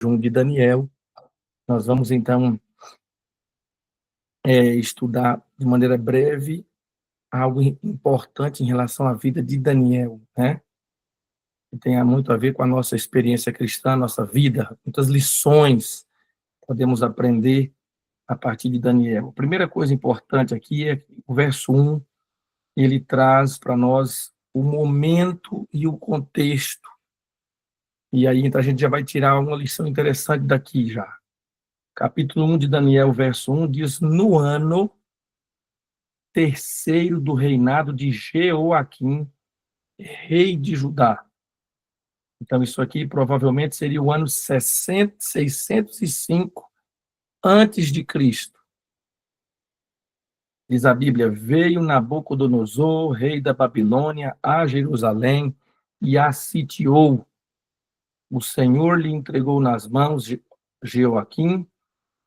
de Daniel. Nós vamos, então, estudar de maneira breve algo importante em relação à vida de Daniel, né? Que tem muito a ver com a nossa experiência cristã, nossa vida. Muitas lições podemos aprender a partir de Daniel. A primeira coisa importante aqui é que o verso 1, ele traz para nós o momento e o contexto. E aí, então, a gente já vai tirar uma lição interessante daqui já. Capítulo 1 de Daniel, verso 1, diz: no ano terceiro do reinado de Jeoaquim, rei de Judá. Então, isso aqui provavelmente seria o ano 605 antes de Cristo. Diz a Bíblia: veio Nabucodonosor, rei da Babilônia, a Jerusalém e a sitiou. O Senhor lhe entregou nas mãos de Jeoaquim,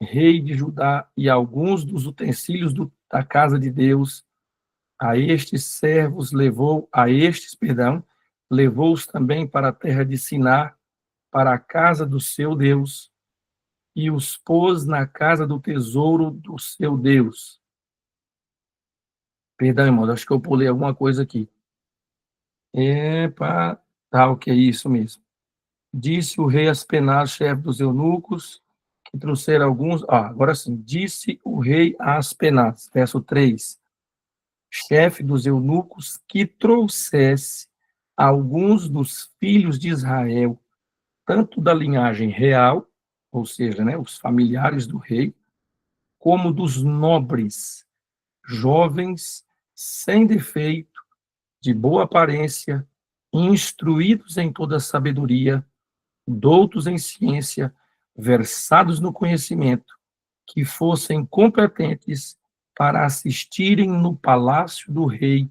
rei de Judá, e alguns dos utensílios da casa de Deus. Levou-os também para a terra de Siná, para a casa do seu Deus, e os pôs na casa do tesouro do seu Deus. Perdão, irmãos, acho que eu pulei alguma coisa aqui. O que é isso mesmo. Disse o rei Aspenaz, chefe dos eunucos, que trouxeram alguns... agora sim. Disse o rei Aspenaz, verso 3, chefe dos eunucos, que trouxesse alguns dos filhos de Israel, tanto da linhagem real, ou seja, né, os familiares do rei, como dos nobres, jovens, sem defeito, de boa aparência, instruídos em toda sabedoria, doutos em ciência, versados no conhecimento, que fossem competentes para assistirem no palácio do rei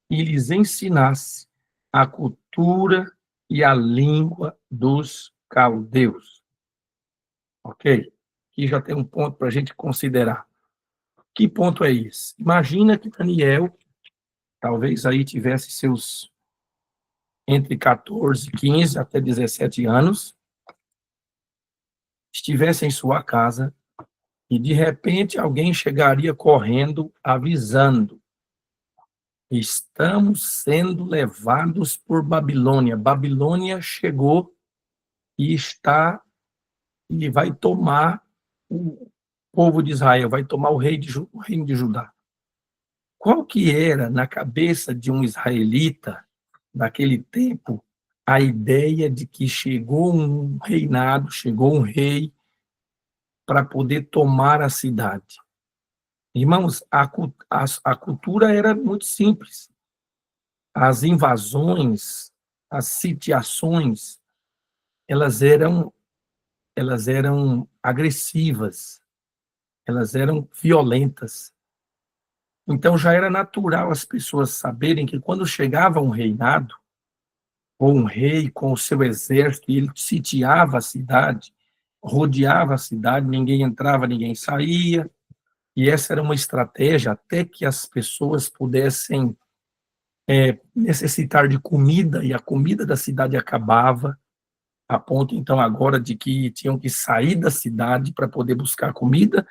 e lhes ensinasse a cultura e a língua dos caldeus. Ok? Aqui já tem um ponto para a gente considerar. Que ponto é esse? Imagina que Daniel, talvez aí tivesse seus entre 14, 15 até 17 anos, estivesse em sua casa e, de repente, alguém chegaria correndo, avisando: estamos sendo levados por Babilônia. Babilônia chegou e vai tomar o povo de Israel, vai tomar o reino de Judá. Qual que era, na cabeça de um israelita, naquele tempo, a ideia de que chegou um reinado, chegou um rei para poder tomar a cidade? Irmãos, a cultura era muito simples. As invasões, as sitiações, elas eram agressivas, elas eram violentas. Então já era natural as pessoas saberem que quando chegava um reinado, ou um rei com o seu exército, e ele sitiava a cidade, rodeava a cidade, ninguém entrava, ninguém saía, e essa era uma estratégia até que as pessoas pudessem necessitar de comida, e a comida da cidade acabava, a ponto, então, agora de que tinham que sair da cidade para poder buscar comida,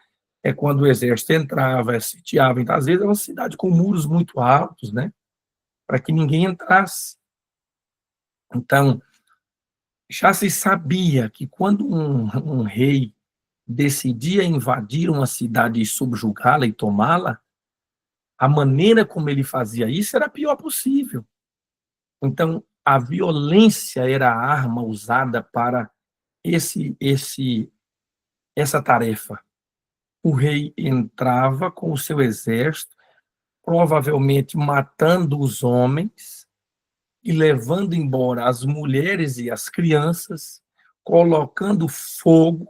é quando o exército entrava, sitiava. Então, às vezes, é uma cidade com muros muito altos, né, para que ninguém entrasse. Então, já se sabia que quando um rei decidia invadir uma cidade e subjugá-la e tomá-la, a maneira como ele fazia isso era a pior possível. Então, a violência era a arma usada para essa tarefa. O rei entrava com o seu exército, provavelmente matando os homens e levando embora as mulheres e as crianças, colocando fogo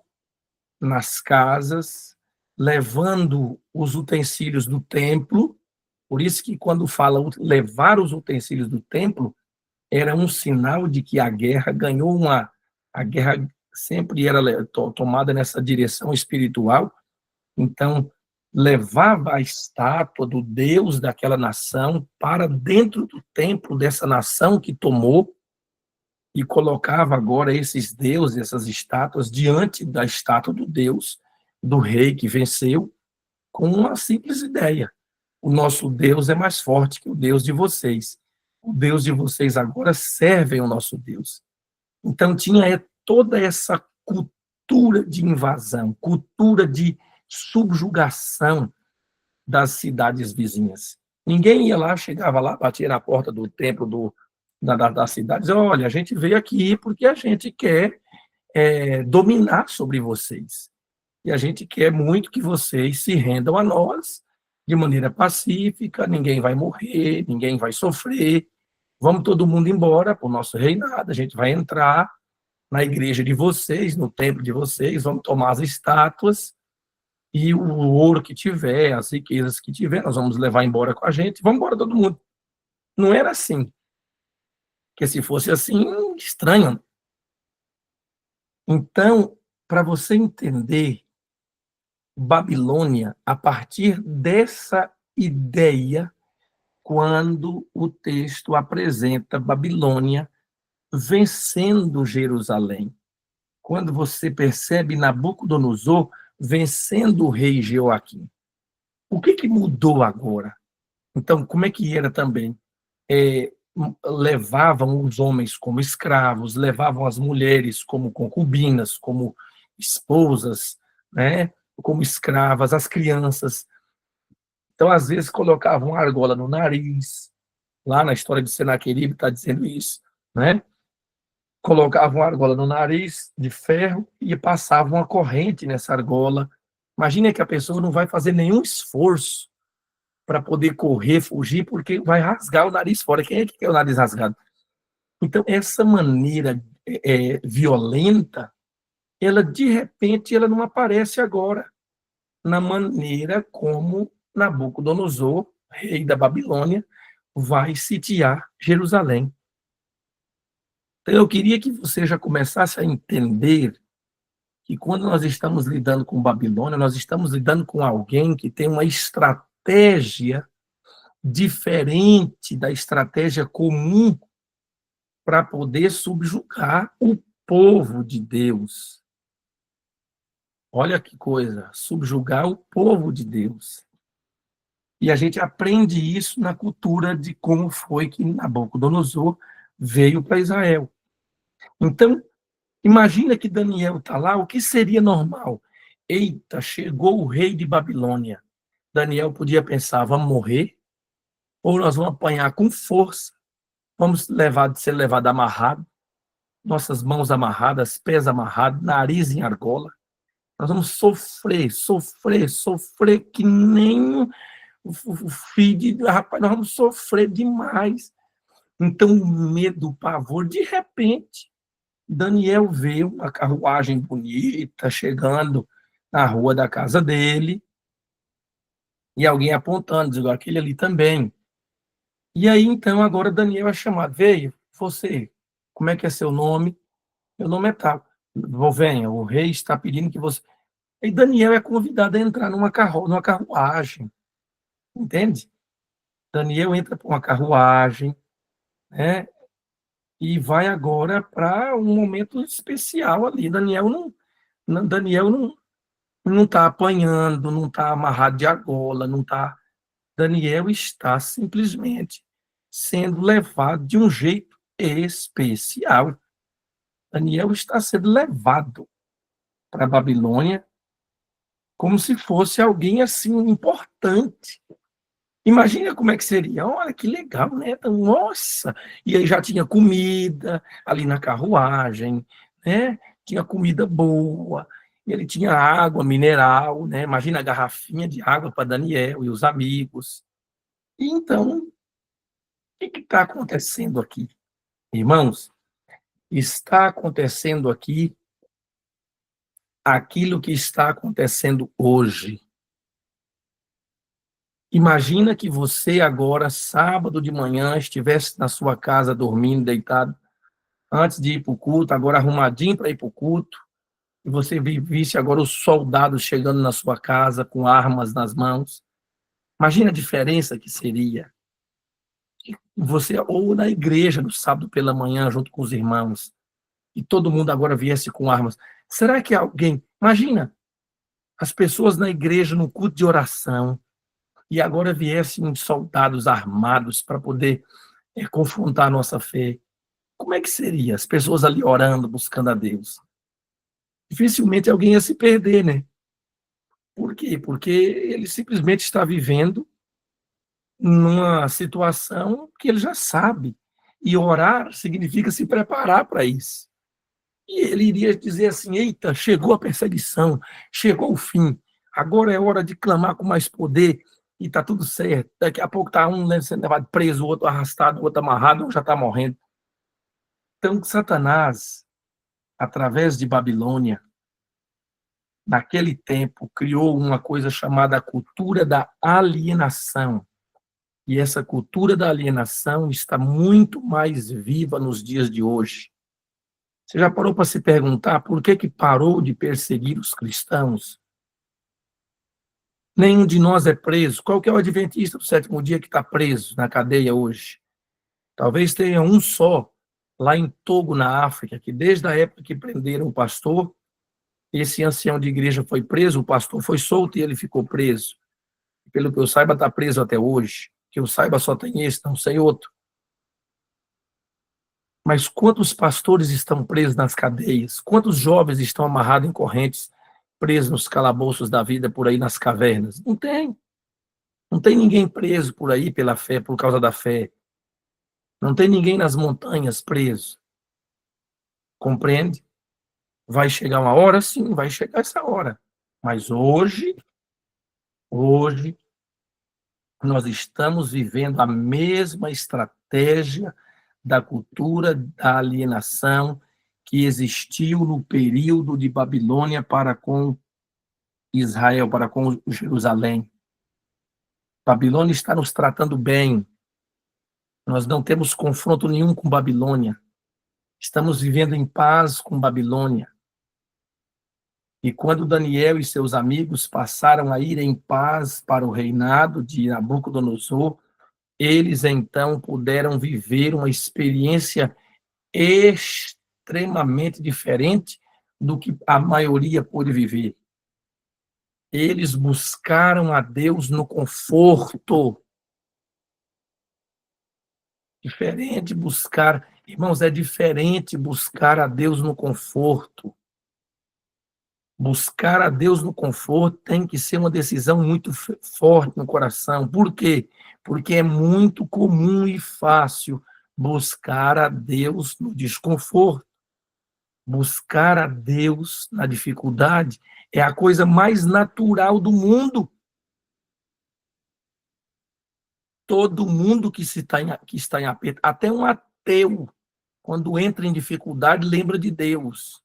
nas casas, levando os utensílios do templo. Por isso que quando fala levar os utensílios do templo, era um sinal de que a guerra ganhou a guerra sempre era tomada nessa direção espiritual. Então, levava a estátua do Deus daquela nação para dentro do templo dessa nação que tomou, e colocava agora esses deuses, essas estátuas, diante da estátua do Deus, do rei que venceu, com uma simples ideia: o nosso Deus é mais forte que o Deus de vocês. O Deus de vocês agora serve ao nosso Deus. Então tinha toda essa cultura de invasão, cultura de subjugação das cidades vizinhas. Ninguém ia lá, chegava lá, batia na porta do templo da cidade, e dizia: olha, a gente veio aqui porque a gente quer dominar sobre vocês. E a gente quer muito que vocês se rendam a nós de maneira pacífica, ninguém vai morrer, ninguém vai sofrer, vamos todo mundo embora para o nosso reinado, a gente vai entrar na igreja de vocês, no templo de vocês, vamos tomar as estátuas e o ouro que tiver, as riquezas que tiver, nós vamos levar embora com a gente, vamos embora todo mundo. Não era assim, porque se fosse assim, estranho. Então, para você entender Babilônia, a partir dessa ideia, quando o texto apresenta Babilônia vencendo Jerusalém, quando você percebe Nabucodonosor vencendo o rei Jeoaquim. O que mudou agora? Então, como é que era também? Levavam os homens como escravos, levavam as mulheres como concubinas, como esposas, né? Como escravas, as crianças. Então, às vezes, colocavam uma argola no nariz, lá na história de Senaqueribe está dizendo isso, né? Colocavam uma argola no nariz de ferro e passavam uma corrente nessa argola. Imagina que a pessoa não vai fazer nenhum esforço para poder correr, fugir, porque vai rasgar o nariz fora. Quem é que quer o nariz rasgado? Então, essa maneira violenta, ela, de repente, ela não aparece agora na maneira como Nabucodonosor, rei da Babilônia, vai sitiar Jerusalém. Então, eu queria que você já começasse a entender que quando nós estamos lidando com Babilônia, nós estamos lidando com alguém que tem uma estratégia diferente da estratégia comum para poder subjugar o povo de Deus. Olha que coisa, subjugar o povo de Deus. E a gente aprende isso na cultura de como foi que Nabucodonosor veio para Israel. Então, imagina que Daniel está lá, o que seria normal? Eita, chegou o rei de Babilônia. Daniel podia pensar: vamos morrer, ou nós vamos apanhar com força, vamos ser levado amarrado, nossas mãos amarradas, pés amarrados, nariz em argola. Nós vamos sofrer, sofrer, sofrer que nem o filho de... Rapaz, nós vamos sofrer demais. Então, o medo, o pavor, de repente, Daniel vê uma carruagem bonita chegando na rua da casa dele, e alguém apontando, dizendo: aquele ali também. E aí, então, agora Daniel é chamado: veio, você, como é que é seu nome? Meu nome é tal. Venha, o rei está pedindo que você... E Daniel é convidado a entrar numa carruagem, entende? Daniel entra para uma carruagem, né? E vai agora para um momento especial ali. Daniel não está apanhando, não está amarrado de argola, não está. Daniel está simplesmente sendo levado de um jeito especial. Daniel está sendo levado para a Babilônia como se fosse alguém assim importante. Imagina como é que seria. Olha que legal, né? Nossa! E aí já tinha comida ali na carruagem, né? Tinha comida boa, ele tinha água mineral, né? Imagina a garrafinha de água para Daniel e os amigos. E então, o que está acontecendo aqui? Irmãos, está acontecendo aqui aquilo que está acontecendo hoje. Imagina que você agora, sábado de manhã, estivesse na sua casa dormindo, deitado, antes de ir para o culto, agora arrumadinho para ir para o culto, e você visse agora os soldados chegando na sua casa com armas nas mãos. Imagina a diferença que seria. Você, ou na igreja, no sábado pela manhã, junto com os irmãos, e todo mundo agora viesse com armas. Será que alguém... Imagina, as pessoas na igreja, no culto de oração, e agora viessem soldados armados para poder confrontar a nossa fé. Como é que seria? As pessoas ali orando, buscando a Deus. Dificilmente alguém ia se perder, né? Por quê? Porque ele simplesmente está vivendo numa situação que ele já sabe. E orar significa se preparar para isso. E ele iria dizer assim: eita, chegou a perseguição, chegou o fim, agora é hora de clamar com mais poder e está tudo certo. Daqui a pouco está um sendo levado preso, o outro arrastado, o outro amarrado, um já está morrendo. Então, Satanás, através de Babilônia, naquele tempo, criou uma coisa chamada cultura da alienação. E essa cultura da alienação está muito mais viva nos dias de hoje. Você já parou para se perguntar por que parou de perseguir os cristãos? Nenhum de nós é preso. Qual que é o adventista do sétimo dia que está preso na cadeia hoje? Talvez tenha um só, lá em Togo, na África, que desde a época que prenderam o pastor, esse ancião de igreja foi preso, o pastor foi solto e ele ficou preso. Pelo que eu saiba, está preso até hoje. Que eu saiba, só tem esse, não sei outro. Mas quantos pastores estão presos nas cadeias? Quantos jovens estão amarrados em correntes, presos nos calabouços da vida por aí nas cavernas? Não tem. Não tem ninguém preso por aí pela fé, por causa da fé. Não tem ninguém nas montanhas preso. Compreende? Vai chegar uma hora, sim, vai chegar essa hora. Mas hoje, nós estamos vivendo a mesma estratégia da cultura da alienação que existiu no período de Babilônia para com Israel, para com Jerusalém. Babilônia está nos tratando bem. Nós não temos confronto nenhum com Babilônia. Estamos vivendo em paz com Babilônia. E quando Daniel e seus amigos passaram a ir em paz para o reinado de Nabucodonosor, eles então puderam viver uma experiência extremamente diferente do que a maioria pôde viver. Eles buscaram a Deus no conforto. Diferente buscar, irmãos, é diferente buscar a Deus no conforto. Buscar a Deus no conforto tem que ser uma decisão muito forte no coração. Por quê? Porque é muito comum e fácil buscar a Deus no desconforto. Buscar a Deus na dificuldade é a coisa mais natural do mundo. Todo mundo que está em aperto, até um ateu, quando entra em dificuldade, lembra de Deus.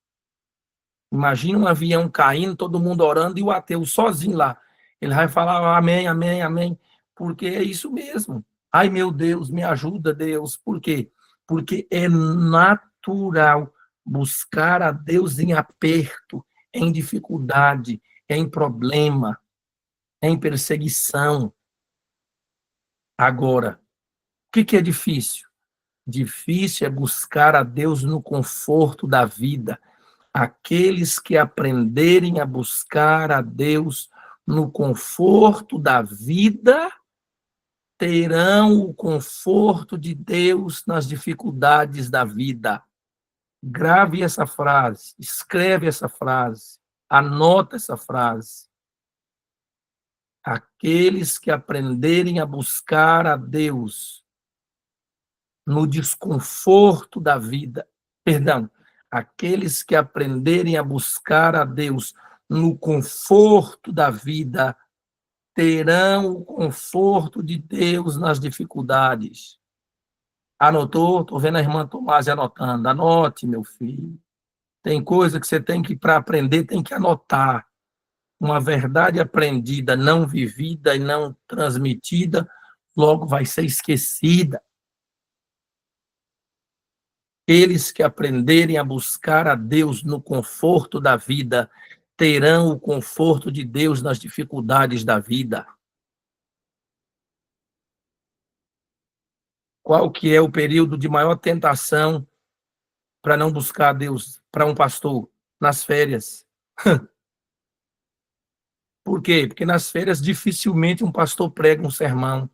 Imagina um avião caindo, todo mundo orando e o ateu sozinho lá. Ele vai falar amém, amém, amém, porque é isso mesmo. Ai, meu Deus, me ajuda, Deus. Por quê? Porque é natural buscar a Deus em aperto, em dificuldade, em problema, em perseguição. Agora, o que é difícil? Difícil é buscar a Deus no conforto da vida. Aqueles que aprenderem a buscar a Deus no conforto da vida terão o conforto de Deus nas dificuldades da vida. Grave essa frase, escreve essa frase, anota essa frase. Aqueles que aprenderem a buscar a Deus no desconforto da vida, perdão, aqueles que aprenderem a buscar a Deus no conforto da vida, terão o conforto de Deus nas dificuldades. Anotou? Estou vendo a irmã Tomás anotando. Anote, meu filho. Tem coisa que você tem que, para aprender, tem que anotar. Uma verdade aprendida, não vivida e não transmitida, logo vai ser esquecida. Aqueles que aprenderem a buscar a Deus no conforto da vida, terão o conforto de Deus nas dificuldades da vida. Qual que é o período de maior tentação para não buscar Deus para um pastor? Nas férias. Por quê? Porque nas férias dificilmente um pastor prega um sermão.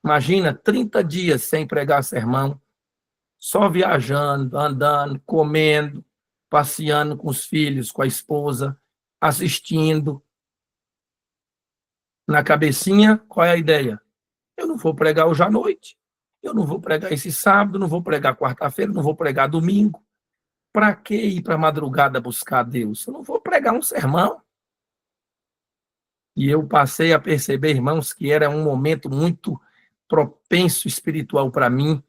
Imagina 30 dias sem pregar sermão, só viajando, andando, comendo, passeando com os filhos, com a esposa, assistindo. Na cabecinha, qual é a ideia? Eu não vou pregar hoje à noite, eu não vou pregar esse sábado, não vou pregar quarta-feira, não vou pregar domingo. Para que ir para a madrugada buscar Deus? Eu não vou pregar um sermão. E eu passei a perceber, irmãos, que era um momento muito propenso espiritual para mim,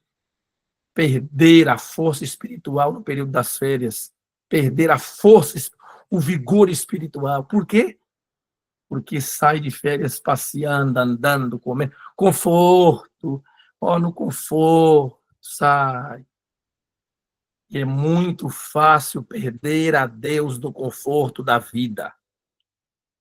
perder a força espiritual no período das férias, perder a força, o vigor espiritual. Por quê? Porque sai de férias passeando, andando, comendo, conforto, ó, no conforto, sai. E é muito fácil perder a Deus do conforto da vida.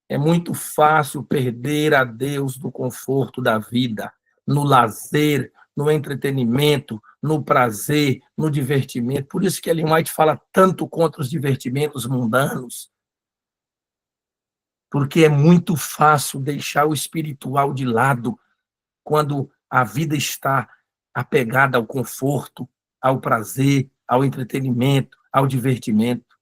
É muito fácil perder a Deus do conforto da vida, no lazer, no entretenimento, no prazer, no divertimento. Por isso que Ellen White fala tanto contra os divertimentos mundanos, porque é muito fácil deixar o espiritual de lado quando a vida está apegada ao conforto, ao prazer, ao entretenimento, ao divertimento.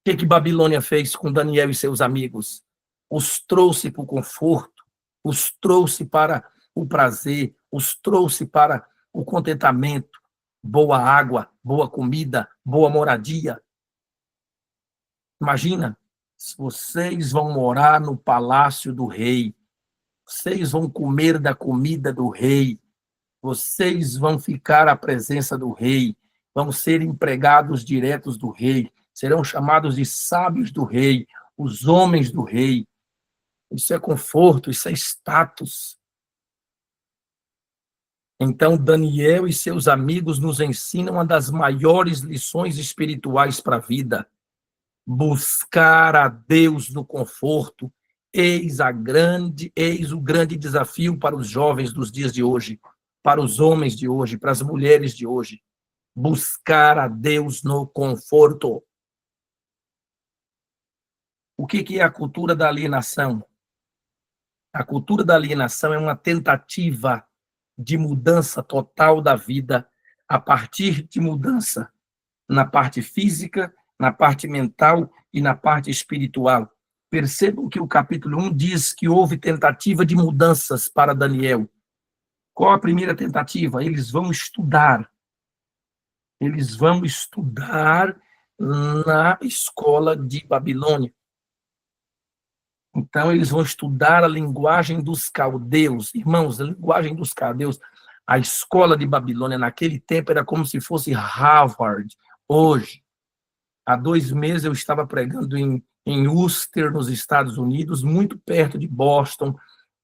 O que Babilônia fez com Daniel e seus amigos? Os trouxe para o conforto, os trouxe para o prazer, os trouxe para o contentamento, boa água, boa comida, boa moradia. Imagina, vocês vão morar no palácio do rei, vocês vão comer da comida do rei, vocês vão ficar à presença do rei, vão ser empregados diretos do rei, serão chamados de sábios do rei, os homens do rei. Isso é conforto, isso é status. Então, Daniel e seus amigos nos ensinam uma das maiores lições espirituais para a vida. Buscar a Deus no conforto, eis o grande desafio para os jovens dos dias de hoje, para os homens de hoje, para as mulheres de hoje. Buscar a Deus no conforto. O que é a cultura da alienação? A cultura da alienação é uma tentativa de mudança total da vida a partir de mudança na parte física, na parte mental e na parte espiritual. Percebam que o capítulo 1 diz que houve tentativa de mudanças para Daniel. Qual a primeira tentativa? Eles vão estudar. Eles vão estudar na escola de Babilônia. Então, eles vão estudar a linguagem dos caldeus. Irmãos, a linguagem dos caldeus, a escola de Babilônia, naquele tempo, era como se fosse Harvard. Hoje, há 2 meses, eu estava pregando em Worcester, nos Estados Unidos, muito perto de Boston,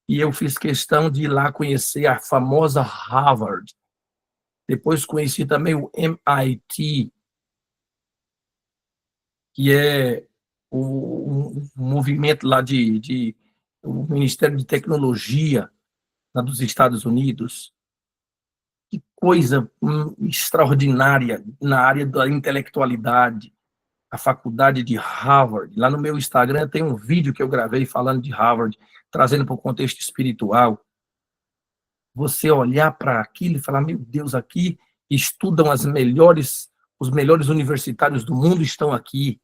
e eu fiz questão de ir lá conhecer a famosa Harvard. Depois conheci também o MIT, que é o movimento lá o Ministério de Tecnologia lá dos Estados Unidos. Que coisa extraordinária na área da intelectualidade. A faculdade de Harvard. Lá no meu Instagram tem um vídeo que eu gravei falando de Harvard, trazendo para o contexto espiritual. Você olhar para aquilo e falar, meu Deus, aqui estudam os melhores universitários do mundo estão aqui.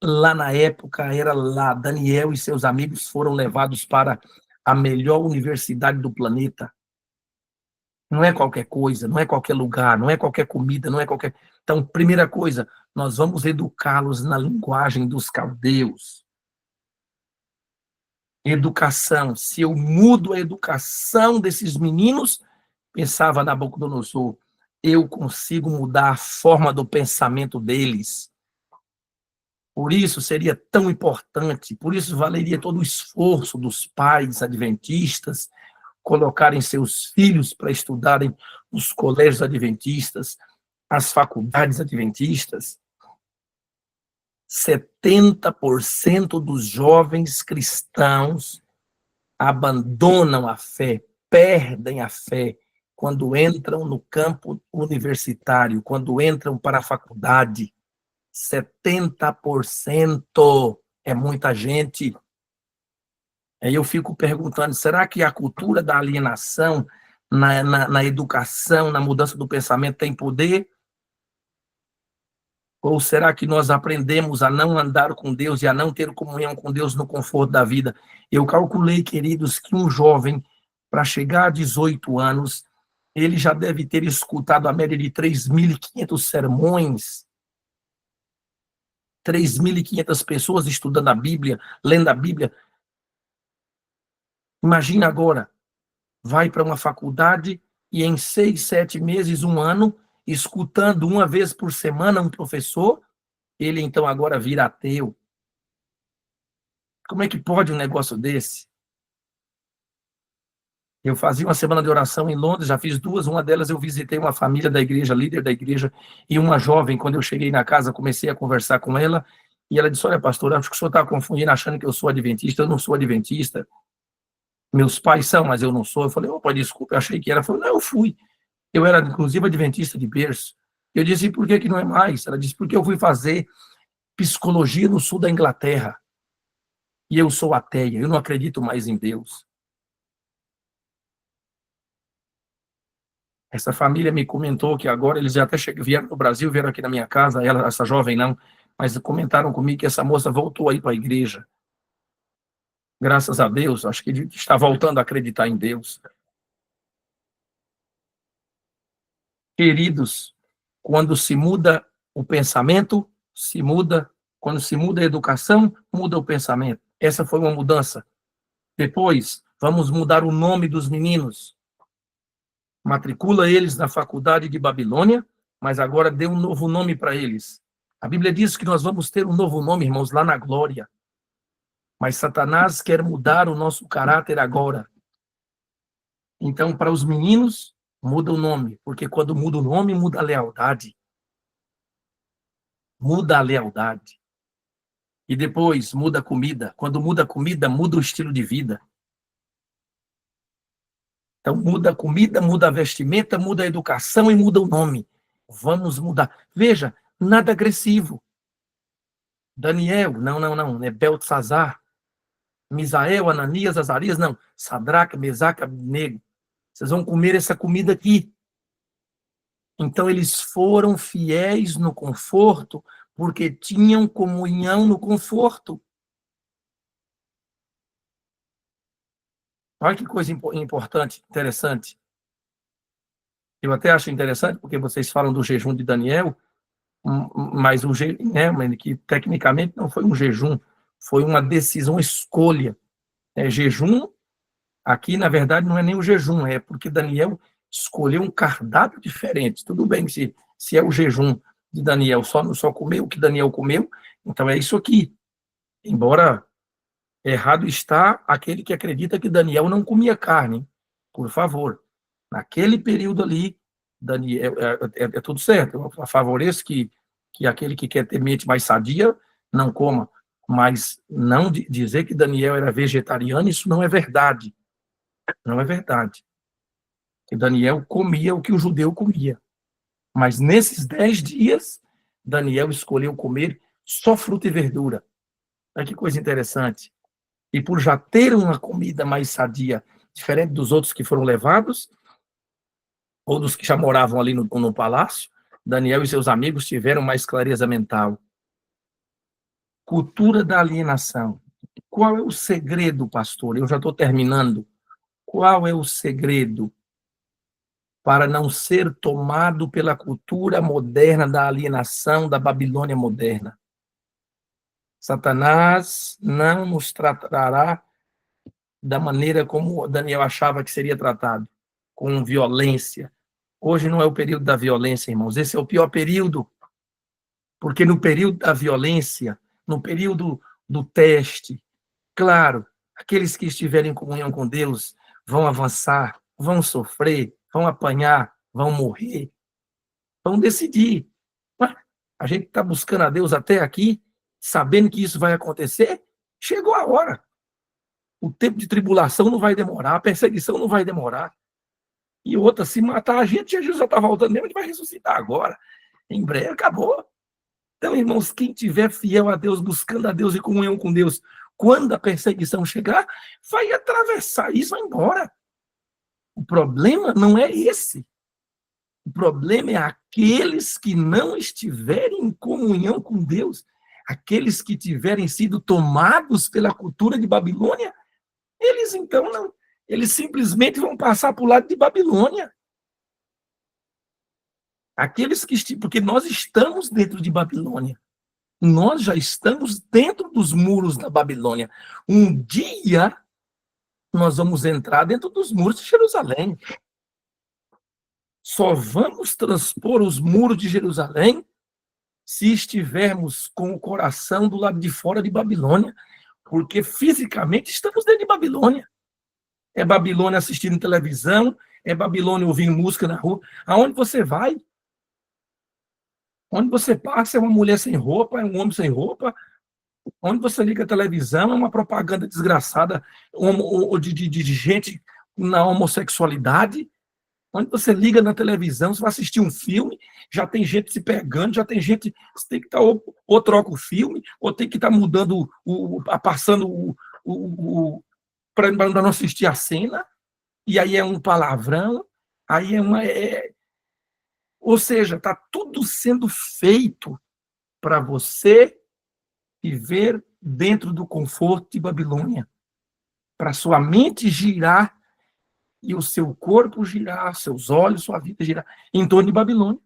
Lá na época, era lá, Daniel e seus amigos foram levados para a melhor universidade do planeta. Não é qualquer coisa, não é qualquer lugar, não é qualquer comida, não é qualquer... Então, primeira coisa, nós vamos educá-los na linguagem dos caldeus. Educação. Se eu mudo a educação desses meninos, pensava Nabucodonosor, eu consigo mudar a forma do pensamento deles. Por isso seria tão importante, por isso valeria todo o esforço dos pais adventistas colocarem seus filhos para estudarem nos colégios adventistas, as faculdades adventistas. 70% dos jovens cristãos abandonam a fé, perdem a fé quando entram no campo universitário, quando entram para a faculdade, 70% é muita gente. Aí eu fico perguntando, será que a cultura da alienação na educação, na mudança do pensamento tem poder? Ou será que nós aprendemos a não andar com Deus e a não ter comunhão com Deus no conforto da vida? Eu calculei, queridos, que um jovem, para chegar a 18 anos, ele já deve ter escutado a média de 3.500 sermões, 3.500 pessoas estudando a Bíblia, lendo a Bíblia. Imagina agora, vai para uma faculdade e em 6, 7 meses, um ano, escutando uma vez por semana um professor, ele então agora vira ateu. Como é que pode um negócio desse? Eu fazia uma semana de oração em Londres, já fiz duas, uma delas eu visitei uma família da igreja, líder da igreja, e uma jovem, quando eu cheguei na casa, comecei a conversar com ela, e ela disse, olha, pastor, acho que o senhor está confundindo, achando que eu sou adventista, eu não sou adventista, meus pais são, mas eu não sou. Eu falei, opa, desculpa, eu achei que era. Ela falou, não, eu fui. Eu era, inclusive, adventista de berço. Eu disse, por que não é mais? Ela disse, porque eu fui fazer psicologia no sul da Inglaterra. E eu sou ateia, eu não acredito mais em Deus. Essa família me comentou que agora eles já até vieram no Brasil, vieram aqui na minha casa, ela, essa jovem não, mas comentaram comigo que essa moça voltou aí para a igreja. Graças a Deus, acho que está voltando a acreditar em Deus. Queridos, quando se muda o pensamento, se muda. Quando se muda a educação, muda o pensamento. Essa foi uma mudança. Depois, vamos mudar o nome dos meninos. Matricula eles na faculdade de Babilônia, mas agora dê um novo nome para eles. A Bíblia diz que nós vamos ter um novo nome, irmãos, lá na glória. Mas Satanás quer mudar o nosso caráter agora. Então, para os meninos, muda o nome, porque quando muda o nome, muda a lealdade. Muda a lealdade. E depois muda a comida. Quando muda a comida, muda o estilo de vida. Então, muda a comida, muda a vestimenta, muda a educação e muda o nome. Vamos mudar. Veja, nada agressivo. Daniel, não é Beltesazar, Misael, Ananias, Azarias, não. Sadraca, Mesaca, Abednego. Vocês vão comer essa comida aqui. Então, eles foram fiéis no conforto, porque tinham comunhão no conforto. Olha que coisa importante, interessante. Eu até acho interessante, porque vocês falam do jejum de Daniel, mas o né, que tecnicamente não foi um jejum, foi uma decisão, uma escolha. Jejum, aqui, na verdade, não é nem o jejum, é porque Daniel escolheu um cardápio diferente. Tudo bem, se é o jejum de Daniel, só comeu o que Daniel comeu, então é isso aqui. Embora errado está aquele que acredita que Daniel não comia carne, por favor. Naquele período ali, Daniel, é tudo certo. Eu favoreço que aquele que quer ter mente mais sadia não coma. Mas não dizer que Daniel era vegetariano, isso não é verdade. Não é verdade. Que Daniel comia o que o judeu comia. Mas nesses 10 dias, Daniel escolheu comer só fruta e verdura. Olha que coisa interessante. E por já ter uma comida mais sadia, diferente dos outros que foram levados, ou dos que já moravam ali no palácio, Daniel e seus amigos tiveram mais clareza mental. Cultura da alienação. Qual é o segredo, pastor? Eu já estou terminando. Qual é o segredo para não ser tomado pela cultura moderna da alienação da Babilônia moderna? Satanás não nos tratará da maneira como Daniel achava que seria tratado, com violência. Hoje não é o período da violência, irmãos. Esse é o pior período, porque no período da violência, no período do teste, claro, aqueles que estiverem em comunhão com Deus vão avançar, vão sofrer, vão apanhar, vão morrer, vão decidir. A gente está buscando a Deus até aqui, sabendo que isso vai acontecer, chegou a hora. O tempo de tribulação não vai demorar, a perseguição não vai demorar. E outra, se matar a gente, Jesus já está voltando mesmo, ele vai ressuscitar agora. Em breve, acabou. Então, irmãos, quem tiver fiel a Deus, buscando a Deus e comunhão com Deus, quando a perseguição chegar, vai atravessar isso, vai embora. O problema não é esse. O problema é aqueles que não estiverem em comunhão com Deus, aqueles que tiverem sido tomados pela cultura de Babilônia, eles então não, eles simplesmente vão passar para o lado de Babilônia. Aqueles que, porque nós estamos dentro de Babilônia. Nós já estamos dentro dos muros da Babilônia. Um dia nós vamos entrar dentro dos muros de Jerusalém. Só vamos transpor os muros de Jerusalém se estivermos com o coração do lado de fora de Babilônia, porque fisicamente estamos dentro de Babilônia. É Babilônia assistindo televisão, é Babilônia ouvindo música na rua. Aonde você vai? Onde você passa é uma mulher sem roupa, é um homem sem roupa. Onde você liga a televisão é uma propaganda desgraçada de gente na homossexualidade. Onde você liga na televisão, você vai assistir um filme, já tem gente se pegando, já tem gente, você tem que estar, ou troca o filme, ou tem que estar mudando, passando para não assistir a cena, e aí é um palavrão, aí é uma... ou seja, está tudo sendo feito para você viver dentro do conforto de Babilônia, para sua mente girar e o seu corpo girar, seus olhos, sua vida girar em torno de Babilônia.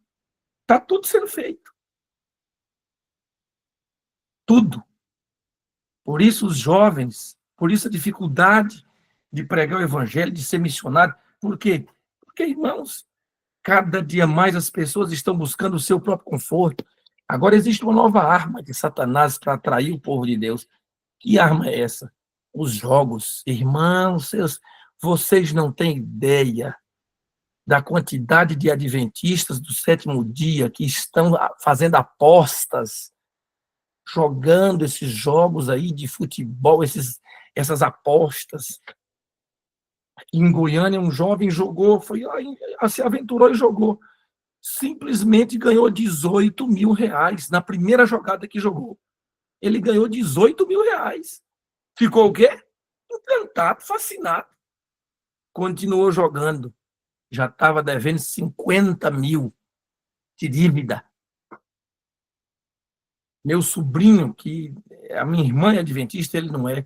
Está tudo sendo feito. Tudo. Por isso os jovens, por isso a dificuldade de pregar o evangelho, de ser missionário. Por quê? Porque, irmãos, cada dia mais as pessoas estão buscando o seu próprio conforto. Agora existe uma nova arma de Satanás para atrair o povo de Deus. Que arma é essa? Os jogos. Irmãos, vocês não têm ideia da quantidade de adventistas do sétimo dia que estão fazendo apostas, jogando esses jogos aí de futebol, essas apostas. Em Goiânia, um jovem jogou, se aventurou e jogou. Simplesmente ganhou R$ 18.000 na primeira jogada que jogou. Ele ganhou R$ 18.000. Ficou o quê? Encantado, fascinado. Continuou jogando. Já estava devendo 50 mil de dívida. Meu sobrinho, que a minha irmã é adventista, ele não é,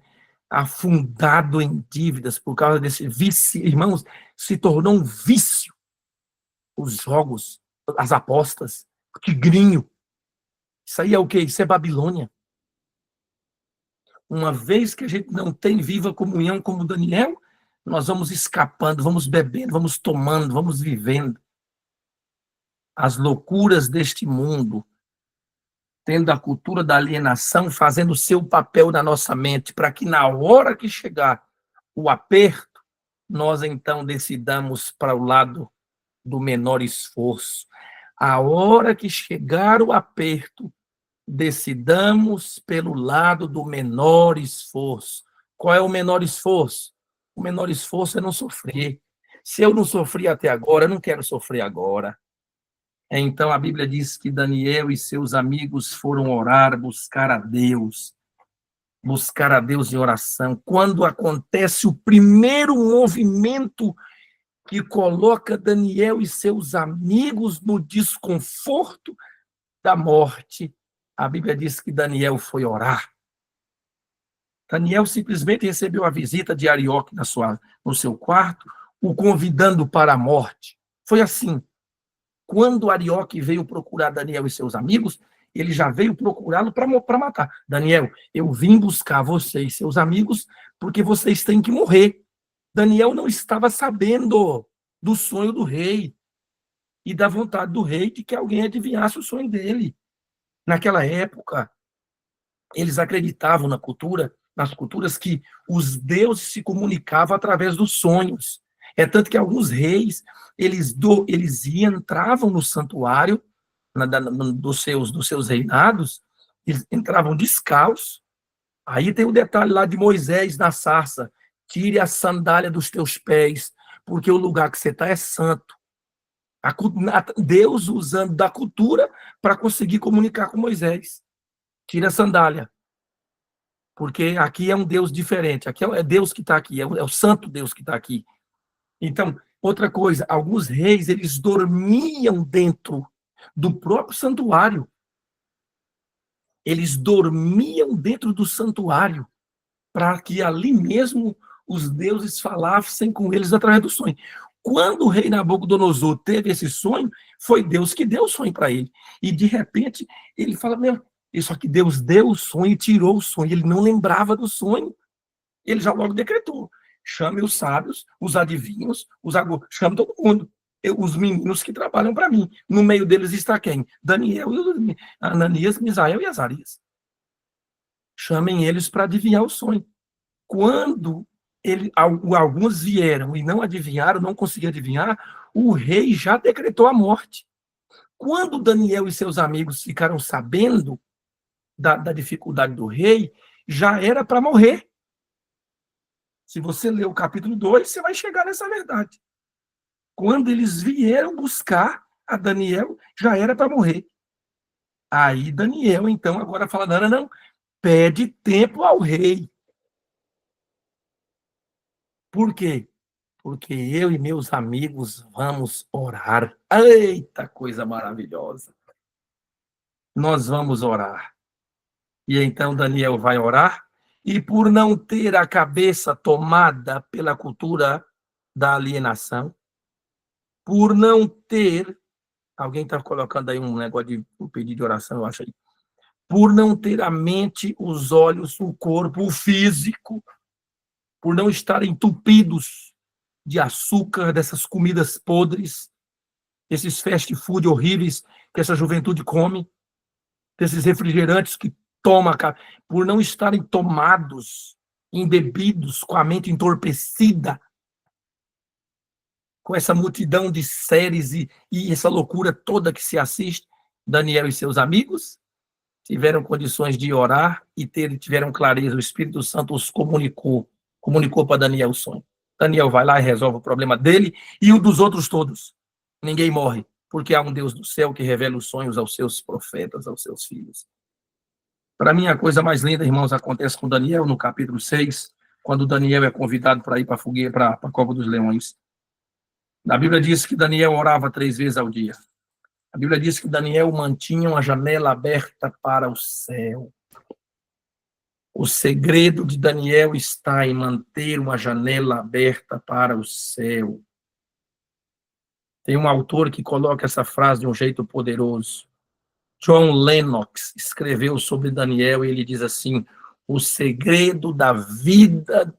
afundado em dívidas por causa desse vício. Irmãos, se tornou um vício. Os jogos, as apostas, o tigrinho. Isso aí é o quê? Isso é Babilônia. Uma vez que a gente não tem viva comunhão como Daniel, nós vamos escapando, vamos bebendo, vamos tomando, vamos vivendo as loucuras deste mundo, tendo a cultura da alienação, fazendo o seu papel na nossa mente, para que na hora que chegar o aperto, nós então decidamos para o lado do menor esforço. A hora que chegar o aperto, decidamos pelo lado do menor esforço. Qual é o menor esforço? O menor esforço é não sofrer. Se eu não sofri até agora, eu não quero sofrer agora. Então, a Bíblia diz que Daniel e seus amigos foram orar, buscar a Deus em oração. Quando acontece o primeiro movimento que coloca Daniel e seus amigos no desconforto da morte, a Bíblia diz que Daniel foi orar. Daniel simplesmente recebeu a visita de Arioque no seu quarto, o convidando para a morte. Foi assim. Quando Arioque veio procurar Daniel e seus amigos, ele já veio procurá-lo para matar. Daniel, eu vim buscar você e seus amigos porque vocês têm que morrer. Daniel não estava sabendo do sonho do rei e da vontade do rei de que alguém adivinhasse o sonho dele. Naquela época, eles acreditavam nas culturas que os deuses se comunicavam através dos sonhos. É tanto que alguns reis, eles entravam no santuário dos seus reinados, eles entravam descalços. Aí tem o detalhe lá de Moisés na sarça: tire a sandália dos teus pés, porque o lugar que você está é santo. Deus usando da cultura para conseguir comunicar com Moisés. Tira a sandália, porque aqui é um Deus diferente, aqui é Deus que está aqui, é o santo Deus que está aqui. Então, outra coisa, alguns reis, eles dormiam dentro do próprio santuário. Eles dormiam dentro do santuário, para que ali mesmo os deuses falassem com eles através do sonho. Quando o rei Nabucodonosor teve esse sonho, foi Deus que deu o sonho para ele. E, de repente, ele fala, meu, só que Deus deu o sonho e tirou o sonho. Ele não lembrava do sonho. Ele já logo decretou. Chame os sábios, os adivinhos, chame todo mundo. Os meninos que trabalham para mim. No meio deles está quem? Daniel, Ananias, Misael e Azarias. Chamem eles para adivinhar o sonho. Quando alguns vieram e não adivinharam, não conseguiam adivinhar, o rei já decretou a morte. Quando Daniel e seus amigos ficaram sabendo da dificuldade do rei, já era para morrer. Se você ler o capítulo 2, você vai chegar nessa verdade. Quando eles vieram buscar a Daniel, já era para morrer. Aí Daniel, então, agora fala, não, pede tempo ao rei. Por quê? Porque eu e meus amigos vamos orar. Eita, coisa maravilhosa. Nós vamos orar. E então Daniel vai orar, e por não ter a cabeça tomada pela cultura da alienação, por não ter, alguém está colocando aí um negócio de um pedido de oração, eu acho aí, por não ter a mente, os olhos, o corpo, o físico, por não estarem entupidos de açúcar, dessas comidas podres, esses fast food horríveis que essa juventude come, desses refrigerantes que toma, por não estarem tomados, embebidos, com a mente entorpecida, com essa multidão de séries e essa loucura toda que se assiste, Daniel e seus amigos tiveram condições de orar e tiveram clareza, o Espírito Santo os comunicou para Daniel o sonho. Daniel vai lá e resolve o problema dele e o dos outros todos. Ninguém morre, porque há um Deus do céu que revela os sonhos aos seus profetas, aos seus filhos. Para mim, a coisa mais linda, irmãos, acontece com Daniel, no capítulo 6, quando Daniel é convidado para ir para a fogueira, para a cova dos leões. A Bíblia diz que Daniel orava 3 vezes ao dia. A Bíblia diz que Daniel mantinha uma janela aberta para o céu. O segredo de Daniel está em manter uma janela aberta para o céu. Tem um autor que coloca essa frase de um jeito poderoso. John Lennox escreveu sobre Daniel e ele diz assim: o segredo da vida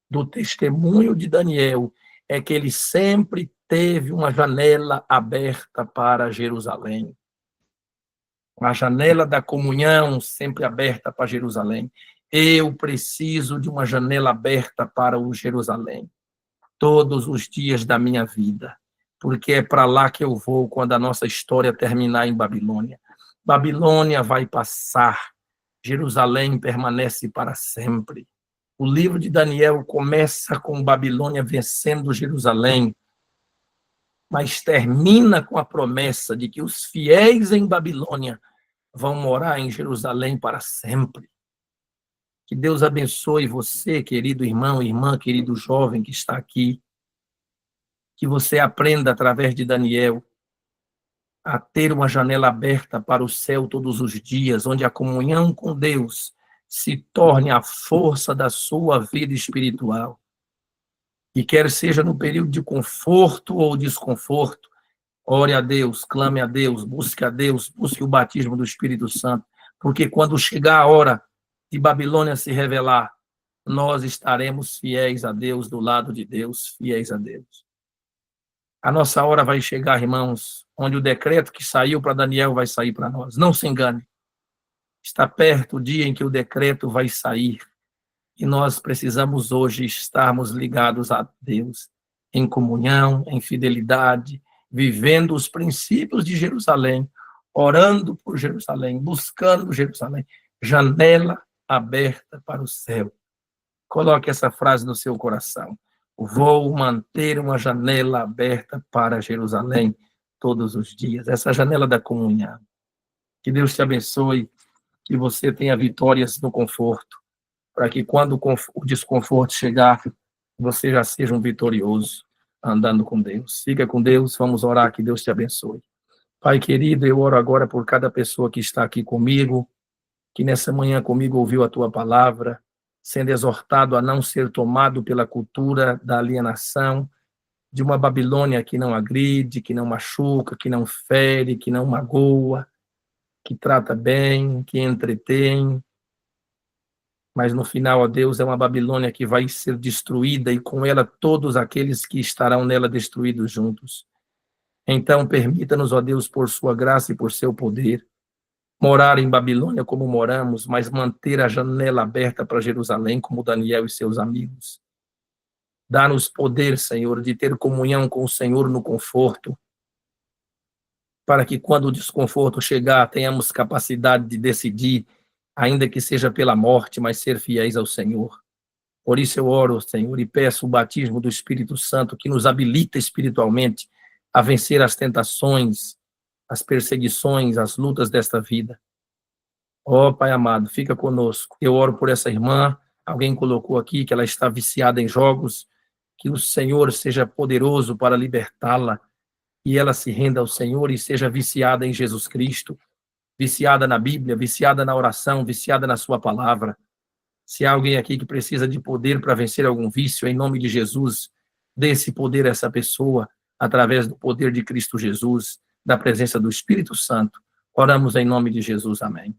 do testemunho de Daniel é que ele sempre teve uma janela aberta para Jerusalém. A janela da comunhão sempre aberta para Jerusalém. Eu preciso de uma janela aberta para o Jerusalém todos os dias da minha vida, porque é para lá que eu vou quando a nossa história terminar em Babilônia. Babilônia vai passar, Jerusalém permanece para sempre. O livro de Daniel começa com Babilônia vencendo Jerusalém, mas termina com a promessa de que os fiéis em Babilônia vão morar em Jerusalém para sempre. Que Deus abençoe você, querido irmão, irmã, querido jovem que está aqui. Que você aprenda, através de Daniel, a ter uma janela aberta para o céu todos os dias, onde a comunhão com Deus se torne a força da sua vida espiritual. E quer seja no período de conforto ou desconforto, ore a Deus, clame a Deus, busque o batismo do Espírito Santo, porque quando chegar a hora de Babilônia se revelar, nós estaremos fiéis a Deus, do lado de Deus, fiéis a Deus. A nossa hora vai chegar, irmãos, onde o decreto que saiu para Daniel vai sair para nós. Não se engane. Está perto o dia em que o decreto vai sair. E nós precisamos hoje estarmos ligados a Deus, em comunhão, em fidelidade, vivendo os princípios de Jerusalém, orando por Jerusalém, buscando Jerusalém. Janela aberta para o céu. Coloque essa frase no seu coração. Vou manter uma janela aberta para Jerusalém todos os dias. Essa janela da comunhão. Que Deus te abençoe, que você tenha vitórias no conforto, para que quando o desconforto chegar, você já seja um vitorioso andando com Deus. Fica com Deus, vamos orar, que Deus te abençoe. Pai querido, eu oro agora por cada pessoa que está aqui comigo, que nessa manhã comigo ouviu a tua palavra, sendo exortado a não ser tomado pela cultura da alienação, de uma Babilônia que não agride, que não machuca, que não fere, que não magoa, que trata bem, que entretém, mas no final, ó Deus, é uma Babilônia que vai ser destruída e com ela todos aqueles que estarão nela destruídos juntos. Então, permita-nos, ó Deus, por sua graça e por seu poder, morar em Babilônia como moramos, mas manter a janela aberta para Jerusalém, como Daniel e seus amigos. Dá-nos poder, Senhor, de ter comunhão com o Senhor no conforto, para que quando o desconforto chegar, tenhamos capacidade de decidir, ainda que seja pela morte, mas ser fiéis ao Senhor. Por isso eu oro, Senhor, e peço o batismo do Espírito Santo que nos habilita espiritualmente a vencer as tentações, as perseguições, as lutas desta vida. Ó Pai amado, fica conosco. Eu oro por essa irmã, alguém colocou aqui que ela está viciada em jogos, que o Senhor seja poderoso para libertá-la e ela se renda ao Senhor e seja viciada em Jesus Cristo, viciada na Bíblia, viciada na oração, viciada na sua palavra. Se há alguém aqui que precisa de poder para vencer algum vício, em nome de Jesus, dê esse poder a essa pessoa, através do poder de Cristo Jesus, da presença do Espírito Santo. Oramos em nome de Jesus. Amém.